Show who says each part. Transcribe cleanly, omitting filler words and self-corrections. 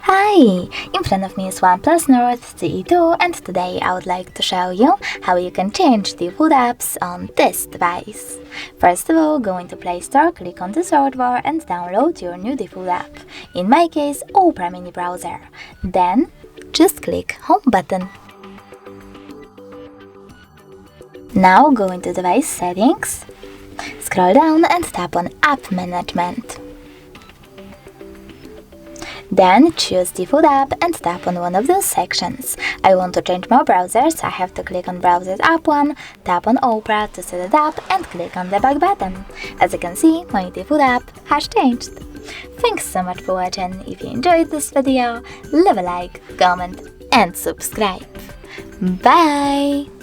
Speaker 1: Hi! In front of me is OnePlus Nord CE2, and today I would like to show you how you can change the food apps on this device. First of all, go into Play Store, click on the search bar and download your new default app. In my case, Opera mini browser. Then, just click Home button. Now go into Device Settings, scroll down and tap on App Management. Then choose Default App and tap on one of those sections. I want to change my browser, so I have to click on Browsers App 1, tap on Opera to set it up and click on the back button. As you can see, my default app has changed. Thanks so much for watching. If you enjoyed this video, leave a like, comment and subscribe. Bye!